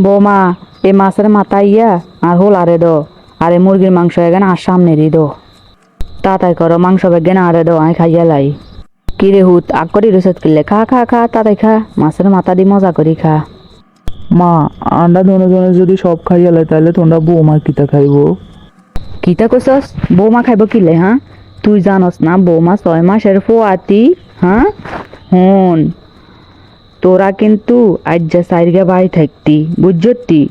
বৌমা, এ মাছের মাথা ইয়া আর হোল আরে দো, আরে মুরগির মাংস এখানে আর সামনে দি দো। তাড়াতাড়ি করো, মাংস বেগে আরে দো, আমি খাইয়া লাই। কিরে হুত আগ করি রসদ কিনলে, খা খা খা, তাড়াতাড়ি খা, মাছের মাথা দি মজা করি খা। মা, আন্ডা জনে যদি সব খাইয়া লাই তাহলে তোমরা বৌমা কিতা খাইব? কিতা কইছস? বৌমা খাইব কিলে? হ্যাঁ, তুই জানস না বৌমা 6 মাসের ফুয়াতি? হ্যাঁ, হন, তোরা কিন্তু আজ্জা সাইরগা বাড়ি থাকতি, বুঝতি?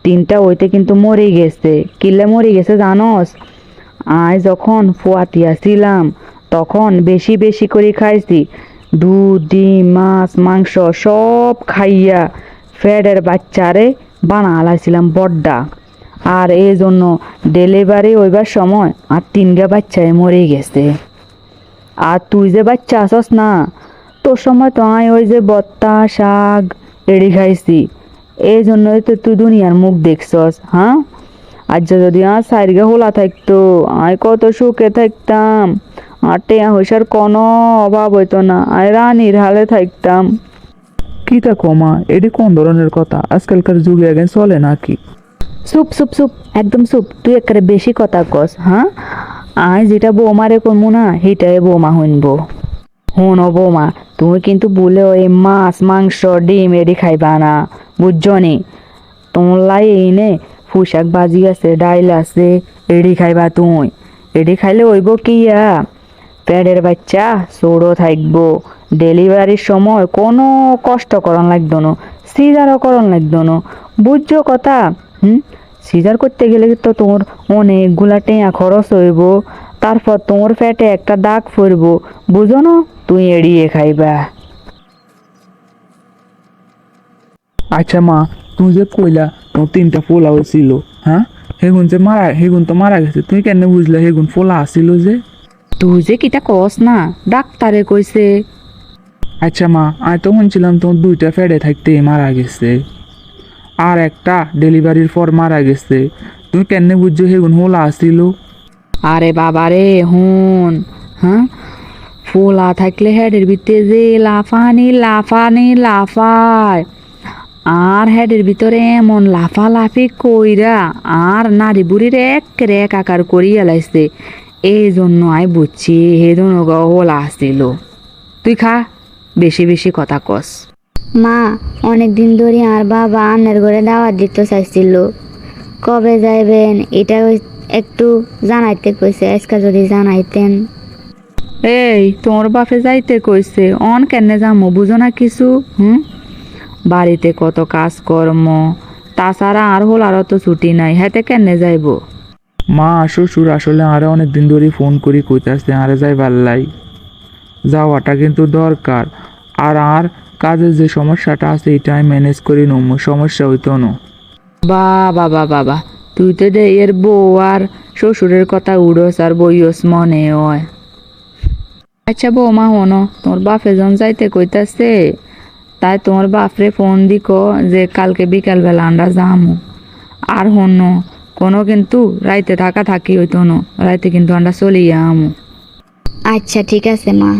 3টা ওইতে কিন্তু মরে গেছে। কিলে মরে গেছে জানস? আয় যখন ফুয়াতি আসিলাম তখন বেশি বেশি করে খাইছি, দুধ ডিম মাছ মাংস সব খাইয়া ফ্যাডের বাচ্চারে বানালাইছিলাম বড্ডা। আর এই জন্য ডেলিভারি হইবার সময় আর 3গা বাচ্চায় মরে গেছে। আর তুই যে বাচ্চা আসস না, তোর সময় তো আয় ওই যে বত্তা শাক এড়ি খাইছি, এই জন্যই তো তুই দুনিয়ার মুখ দেখছস। হ্যাঁ, আজ যদি আর সাইডগে হোলা থাকতো, আয় কত সুখে থাকতাম, আর টেয়া হইসার কোনো অভাব হইতো না, আয় রানীর হালে থাকতাম। কিতা কমা, এটি কোন ধরনের কথা? আজকালকার যুগে আগে চলে নাকি? চুপ চুপ চুপ, একদম চুপ, তুই একেবারে বেশি কথা কস। হ্যাঁ, আয় যেটা বৌমারে কমু না সেটাই বৌমা শুনবো। হুন ও বৌমা, তুমি কিন্তু বলে ওই মাছ মাংস ডিম এডি খাইবা না, বুঝছো নি? তোমার লাই এইনে পুঁইশাক ভাজি আছে, ডাইল আছে, এডি খাইবা তুই। এডি খাইলে হইব কিয়া, পেটের বাচ্চা সৌড়ো থাকবো, ডেলিভারির সময় কোনো কষ্ট করন লাগতো না, সিজারও করন লাগতো না, বুঝছো কথা? সিজার করতে গেলে তো তোমার অনেকগুলা টেয়া খরচ হইব, তারপর তোমার পেটে একটা দাগ পড়ব, বুঝো না? তুই এড়িয়ে খাইবা। আচ্ছা মা, তুমি যে কইলা তোমার 3টা পোলা হয়েছিল, হ্যাঁ, হেগুন তো মারা গেছে, তুমি কেন বুঝলা হেগুন পোলা আসিল যে? তুই যে কিটা কস না, ডাক্তারে কইছে। আচ্ছা মা, আমি তো শুনছিলাম তোমার 2টা ফেডে থাকতে মারা গেছে, আর একটা ডেলিভারির পর মারা গেছে, তুমি কেন বুঝছো হেগুন হোলা আসিল? আরে বাবা রে, হুন, হ্যাঁ, ফোলা থাকলে হেডের ভিতরে যে লাফানি লাফানি লাফায়, আর হেডের ভিতরে এমন লাফালাফি কইরা আর নারী বুড়ির এক আকার করিয়া লাইছে, এই জন্য আই বুঝছি হে জন্য হোলা আসছিল। তুই খা, বেশি বেশি কথা কস। মা, অনেক দিন ধরে আর বাবা আন্নের ঘরে দাওয়াত দিতে চাইছিল, কবে যাইবেন এটা একটু জানাইতে কইছে, আজকে যদি জানাইতেন। এই তোর বাপে যাইতে কইছে, অন কেনে যামো বুঝো না কিছু? বাড়িতে কত কাজ কর্ম, তাছাড়া আর হল আরও তো ছুটি নাই, হেতে কেনে যাইব? মা, শ্বশুর আসলে আরে অনেকদিন ধরে ফোন করি কইতাছে আরে যাই পারলাই, যাওয়াটা কিন্তু দরকার। আর কাজের যে সমস্যাটা আছে এটা আমি ম্যানেজ করি নমু, সমস্যা হইতো না। বাবা বাবা, তুই তো দে এর বউ আর শ্বশুরের কথা উড়োস আর বইস মনে হয়। আচ্ছা বৌমা, হনো তোর বাপে জন যাইতে কইতাছে, তাই তোমার বাপরে ফোন দিক যে কালকে বিকাল বেলা আমরা যামু। আর হন্য কোনো কিন্তু রাইতে থাকা থাকি হইতো না, রাইতে কিন্তু আমরা চলিয়া আমু। আচ্ছা ঠিক আছে মা।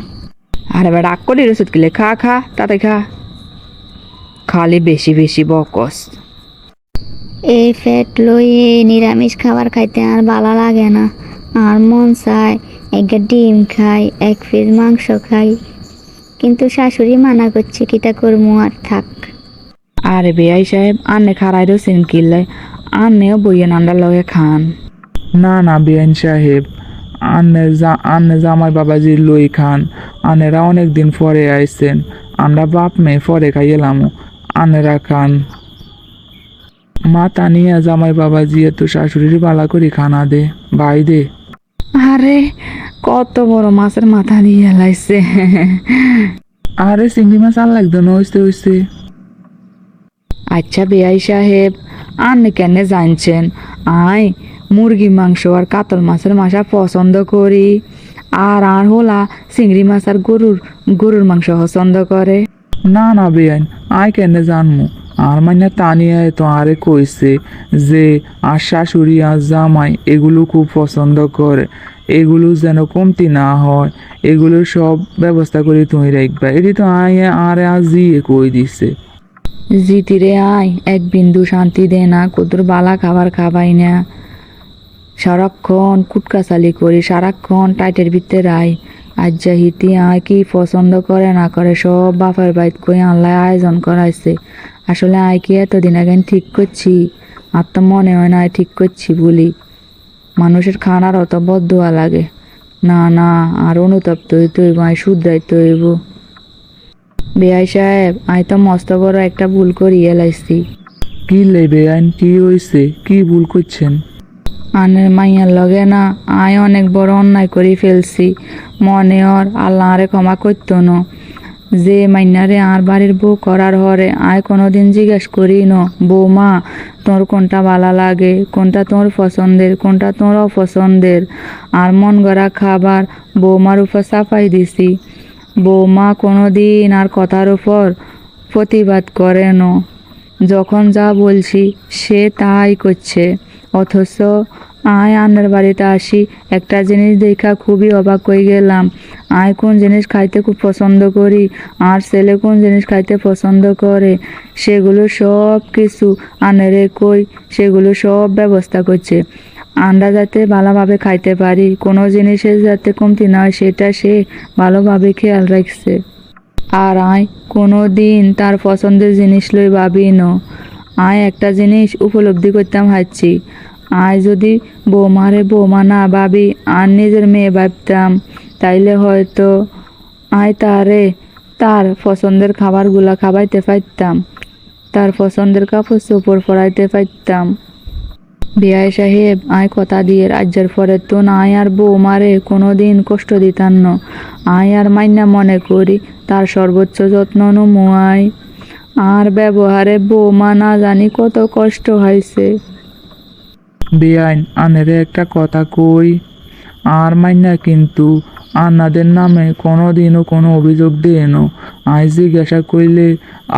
আর এবার রাগ করি রসুদ কিলে, খা খা, তাতে খা, খালি বেশি বেশি বকস। এই ফ্যাট লইয়ে নিরামিষ খাবার খাইতে আর ভালো লাগে না, আর মন চায় এক ডিম খাই, 1 পিস মাংস খাই, কিন্তু শাশুড়ি মানা করছে, কিটা করবো, আর থাক। আরে বেআই সাহেব, আন্নে খারাই রসিন কিল্লাই, আন্নেও বইয়ে নান্ডার লগে খান। না না বিআইন সাহেব, আন্নে জামাই বাবাজি লই খান, আনেরা অনেক দিন পরে আইছেন, আমরা বাপ মেয়ে পরে খাইলাম, আনেরা খান। মা তানিয়া জামাই বাবাজি এত শাশুড়ির বালা করি খানা দে, ভাই দে। আরে কত বড় মাছের মাথা দিয়ে লাইছে। আরে চিংড়ি মাছ আর লাগতো না, হইছে। আচ্ছা বেআই সাহেব, আন্নে কেনে জানছেন আয় মুরগি মাংস আর কাতল মাছের মাথা পছন্দ করি, আর হোলা চিংড়ি মাছ আর গরুর মাংস পছন্দ করে। না না বেআইন, আই কেনে জানমু, আর মানে তানিয়া তো আরে কইছে যে আর শাশুড়ি আর জামাই এগুলো খুব পছন্দ করে, এগুলো যেন কমতি না হয়, এগুলোর সব ব্যবস্থা করে তুমি রাখবা, এটি তো আরে আজিয়ে কই দিছে। জিতিরে আয় এক বিন্দু শান্তি দে না, কুদুর বালা খাবার খাবাই না, সারাক্ষণ কুটকাচালি করি, সারাক্ষণ টাইটের ভিতরে আয়। আজ যা হিতি আয় কি পছন্দ করে না করে সব বাপের বাইত কই আল্লাহ আয়োজন করাইছে। আসলে আয় কি এতদিন আগে ঠিক করছি, আর তো মনে হয় না আয় ঠিক করছি বলি। মানুষের খানার অত বদুয়া লাগে না, না আর অনুতপ্ত হইতে হইব, আয় শুধরাইতে হইব। বেআই সাহেব, আয় তো মস্ত বড় একটা ভুল করি এলাইছি। কি লে বেআইন, কি হইছে, কি ভুল করছেন? আনের মাইয়ার লগে না আয় অনেক বড় অন্যায় করে ফেলছি। মনে ওর আল্লাহ আরে ক্ষমা করতো ন, যে মাইনারে আর বাড়ির বউ করার হরে আয় কোনোদিন জিজ্ঞেস করি ন বৌমা তোর কোনটা ভালো লাগে, কোনটা তোর পছন্দের, কোনটা তোর অপছন্দের। আর মন গড়া খাবার বৌমার উপর চাপাই দিছি। বৌমা কোনোদিন আর কথার উপর প্রতিবাদ করে ন, যখন যা বলছি সে তাই করছে। অথচ আয় আন্নার বাড়িতে আসি একটা জিনিস দেখা খুবই অবাক হয়ে গেলাম। আয় কোন জিনিস খাইতে খুব পছন্দ করি আর ছেলে কোন জিনিস খাইতে পছন্দ করে সেগুলো সব কিছু আনেরে কই, সেগুলো সব ব্যবস্থা করছে। আমরা যাতে ভালোভাবে খাইতে পারি, কোনো জিনিসের যাতে কমতি না হয় সেটা সে ভালোভাবে খেয়াল রাখছে। আর আয় কোনো দিন তার পছন্দের জিনিস লই ভাবি ন। আয় একটা জিনিস উপলব্ধি করতাম হাঁচছি, আয় যদি বৌমারে বৌমা না ভাবি আর নিজের মেয়ে ভাবতাম, তাইলে হয়তো আয় তার পছন্দের খাবারগুলা খাবাইতে পারতাম, তার পছন্দের কাপড় চোপড় পরাইতে পারতাম। বেআই সাহেব, আয় কথা দিয়ে রাজ্যের পরে তো আয় আর বৌমারে কোনো দিন কষ্ট দিতাম ন। আয় আর মাইনা মনে করি তার সর্বোচ্চ যত্ন নমু আয়। আর ব্যবহারে বৌমা না জানি কত কষ্ট হয়েছে। বেআইন, আনেরে একটা কথা কই, আর মাইনা কিন্তু আন্নাদের নামে কোনোদিনও কোনো অভিযোগ দেন। আয় জিজ্ঞাসা করলে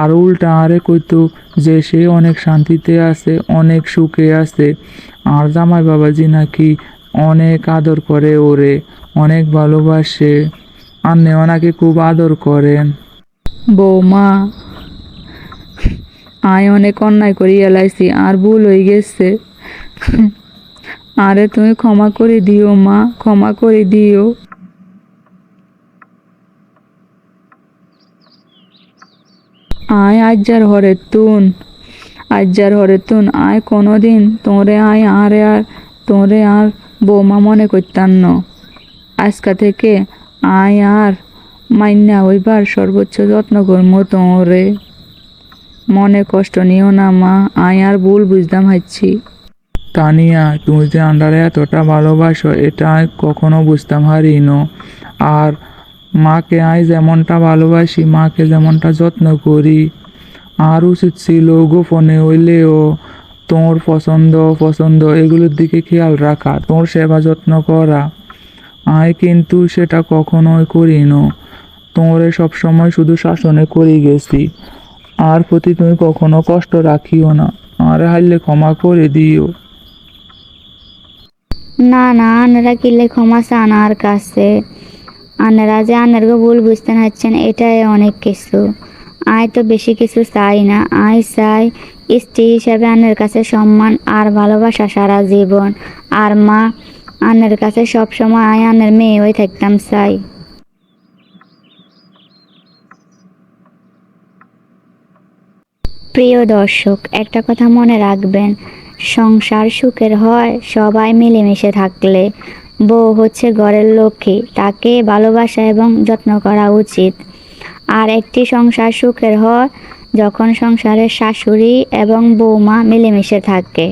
আর উল্টা আরে কইতো যে সে অনেক শান্তিতে আছে, অনেক সুখে আছে। আর জামাই বাবাজি নাকি অনেক আদর করে ওরে, অনেক ভালোবাসে, আন্নে ওনাকে খুব আদর করেন। বৌমা, আয় অনেক অন্যায় করি এলাইছি আর ভুল হয়ে গেছে। আরে তুমি ক্ষমা করে দিও মা, ক্ষমা করে দিও। আয় আজ্জার হরে তুন আয় কোনোদিন তোরে আর বৌমা মনে করতাম ন। আজকা থেকে আয় আর মাইন্না ওইবার সর্বোচ্চ যত্ন করবো তোরে। মনে কষ্ট নিও না মা, আয় আর ভুল বুঝতাম হাইছি। তানিয়া, তুমি যে আন্ডারে এতটা ভালোবাসো এটা আমি কখনো বুঝতাম হারিনো। আর মাকে আমি যেমনটা ভালোবাসি, মাকে যেমনটা যত্ন করি, আর উচিত ছিল গোপনে হইলেও তোর পছন্দ এগুলোর দিকে খেয়াল রাখা, তোর সেবা যত্ন করা। আমি কিন্তু সেটা কখনোই করিনো। তোরে সবসময় শুধু শাসনে করি গেছি, আর প্রতি তুমি কখনো কষ্ট রাখিও না। আর হাইলে ক্ষমা করে দিও। না না, আনারা কিলে ক্ষমা চান আর কাছে। আনারা যে আনারকে ভুল বুঝতে পারছেন এটাই অনেক কিছু। আয় তো বেশি কিছু চাই না, আয় চাই স্ত্রী হিসাবে আনের কাছে সম্মান আর ভালোবাসা সারা জীবন। আর মা, আনের কাছে সবসময় আয় আনের মেয়ে হয়ে থাকতাম চাই। প্রিয় দর্শক, একটা কথা মনে রাখবেন, সংসার সুখের হয় সবাই মিলেমিশে থাকলে। বউ হচ্ছে ঘরের লক্ষ্মী, তাকে ভালোবাসা এবং যত্ন করা উচিত। আর একটি সংসার সুখের হয় যখন সংসারের শাশুড়ি এবং বৌমা মিলেমিশে থাকে।